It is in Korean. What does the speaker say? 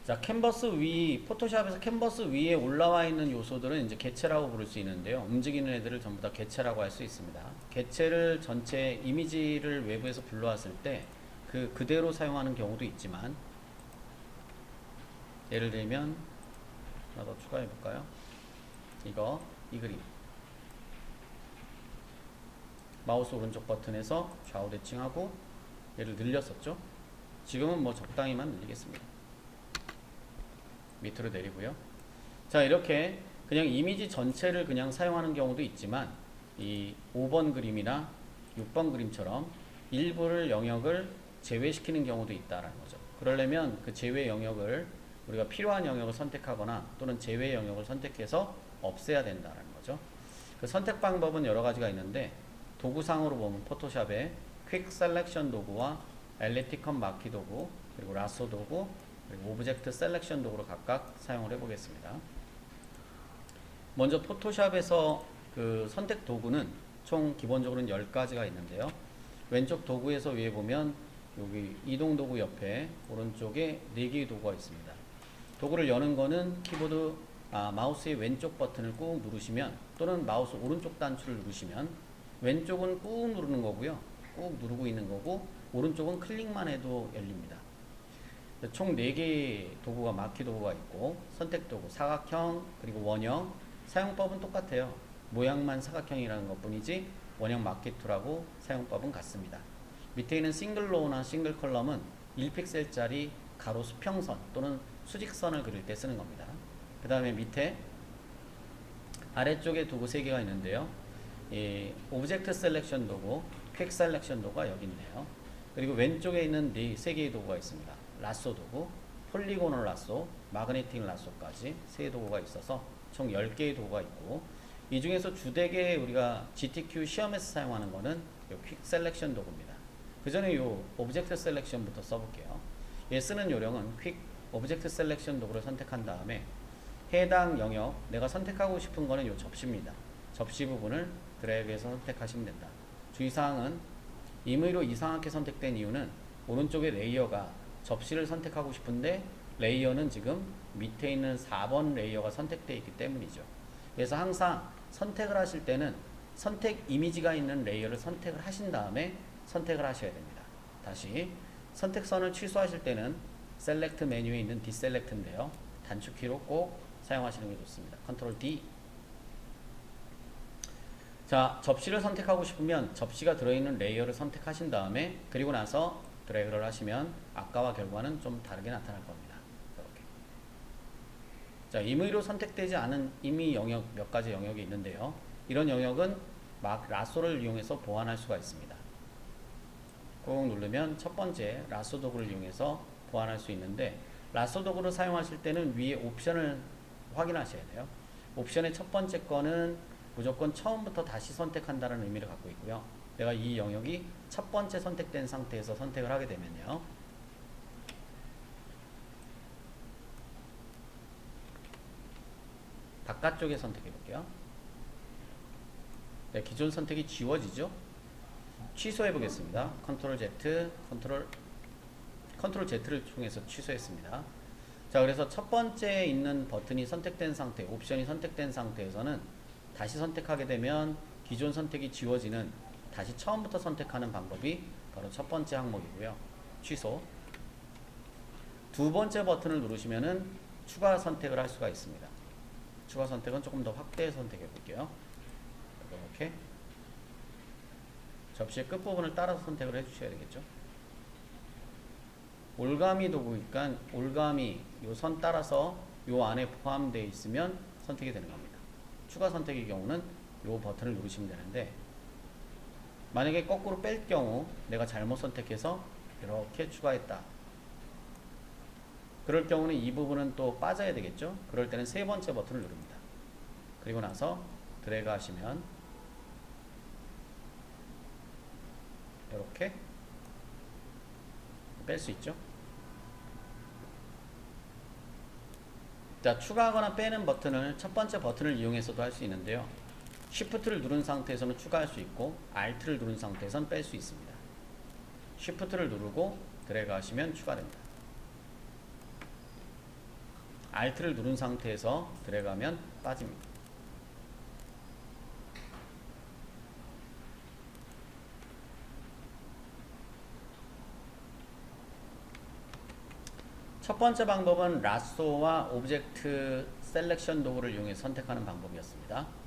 자, 캔버스 위, 포토샵에서 캔버스 위에 올라와 있는 요소들은 이제 객체라고 부를 수 있는데요. 움직이는 애들을 전부 다 객체라고 할 수 있습니다. 객체를 전체 이미지를 외부에서 불러왔을 때 그대로 사용하는 경우도 있지만, 예를 들면 하나 더 추가해 볼까요? 이 그림. 마우스 오른쪽 버튼에서 좌우 대칭하고 얘를 늘렸었죠. 지금은 뭐 적당히만 늘리겠습니다. 밑으로 내리고요. 자, 이렇게 그냥 이미지 전체를 그냥 사용하는 경우도 있지만, 이 5번 그림이나 6번 그림처럼 일부를 영역을 제외시키는 경우도 있다라는 거죠. 그러려면 그 제외 영역을 우리가 필요한 영역을 선택하거나 또는 제외 영역을 선택해서 없애야 된다라는 거죠. 그 선택 방법은 여러 가지가 있는데, 도구상으로 보면 포토샵에 퀵 셀렉션 도구와 엘리티컨 마키 도구, 그리고 라소 도구, 그리고 오브젝트 셀렉션 도구로 각각 사용을 해보겠습니다. 먼저 포토샵에서 그 선택 도구는 총 기본적으로는 10가지가 있는데요. 왼쪽 도구에서 위에 보면 여기 이동 도구 옆에 오른쪽에 4개의 도구가 있습니다. 도구를 여는 거는 마우스의 왼쪽 버튼을 꾹 누르시면, 또는 마우스 오른쪽 단추를 누르시면, 왼쪽은 꾹 누르는 거고요. 꾹 누르고 있는 거고, 오른쪽은 클릭만 해도 열립니다. 총 4개의 도구가 마키 도구가 있고, 선택 도구, 사각형, 그리고 원형. 사용법은 똑같아요. 모양만 사각형이라는 것 뿐이지 원형 마키 툴하고 사용법은 같습니다. 밑에 있는 싱글 로우나 싱글 컬럼은 1픽셀짜리 가로 수평선 또는 수직선을 그릴 때 쓰는 겁니다. 그 다음에 밑에 아래쪽에 도구 3개가 있는데요. 오브젝트 셀렉션 도구, 퀵 셀렉션 도구가 여기 있네요. 그리고 왼쪽에 있는 3개의 도구가 있습니다. 라소 도구, 폴리고널 라소, 마그네틱 라소까지 3 도구가 있어서 총 10개의 도구가 있고, 이 중에서 주되게 우리가 GTQ 시험에서 사용하는 거는 퀵 셀렉션 도구입니다. 그 전에 이 오브젝트 셀렉션부터 써볼게요. 얘 쓰는 요령은 퀵 오브젝트 셀렉션 도구를 선택한 다음에 해당 영역, 내가 선택하고 싶은 거는 이 접시입니다. 접시 부분을 드래그해서 선택하시면 된다. 주의사항은 임의로 이상하게 선택된 이유는 오른쪽에 레이어가 접시를 선택하고 싶은데 레이어는 지금 밑에 있는 4번 레이어가 선택되어 있기 때문이죠. 그래서 항상 선택을 하실 때는 선택 이미지가 있는 레이어를 선택을 하신 다음에 선택을 하셔야 됩니다. 다시 선택선을 취소하실 때는 셀렉트 메뉴에 있는 디셀렉트인데요. 단축키로 꼭 사용하시는 게 좋습니다. 컨트롤 D. 자, 접시를 선택하고 싶으면 접시가 들어있는 레이어를 선택하신 다음에, 그리고 나서 드래그를 하시면 아까와 결과는 좀 다르게 나타날 겁니다. 이렇게. 자, 임의로 선택되지 않은 임의 영역, 몇 가지 영역이 있는데요. 이런 영역은 라소를 이용해서 보완할 수가 있습니다. 꾹 누르면 첫 번째 라소 도구를 이용해서 보완할 수 있는데, 라소 도구를 사용하실 때는 위에 옵션을 확인하셔야 돼요. 옵션의 첫 번째 거는 무조건 처음부터 다시 선택한다는 의미를 갖고 있고요. 내가 이 영역이 첫 번째 선택된 상태에서 선택을 하게 되면요, 바깥쪽에 선택해 볼게요. 네, 기존 선택이 지워지죠. 취소해 보겠습니다. 컨트롤 Z, 컨트롤 Z를 통해서 취소했습니다. 자, 그래서 첫 번째 있는 버튼이 선택된 상태, 옵션이 선택된 상태에서는 다시 선택하게 되면 기존 선택이 지워지는, 다시 처음부터 선택하는 방법이 바로 첫 번째 항목이고요. 취소. 두 번째 버튼을 누르시면은 추가 선택을 할 수가 있습니다. 추가 선택은 조금 더 확대 선택해 볼게요. 이렇게 접시의 끝부분을 따라서 선택을 해 주셔야 되겠죠. 올가미 도구니까 올가미 요 선 따라서 요 안에 포함되어 있으면 선택이 되는 겁니다. 추가 선택의 경우는 요 버튼을 누르시면 되는데, 만약에 거꾸로 뺄 경우 내가 잘못 선택해서 이렇게 추가했다. 그럴 경우는 이 부분은 또 빠져야 되겠죠. 그럴 때는 세 번째 버튼을 누릅니다. 그리고 나서 드래그 하시면 이렇게 뺄 수 있죠. 자, 추가하거나 빼는 버튼을 첫 번째 버튼을 이용해서도 할 수 있는데요. Shift를 누른 상태에서는 추가할 수 있고, Alt를 누른 상태에서는 뺄 수 있습니다. Shift를 누르고 드래그 하시면 추가됩니다. Alt를 누른 상태에서 드래그하면 빠집니다. 첫 번째 방법은 라쏘와 오브젝트 셀렉션 도구를 이용해 선택하는 방법이었습니다.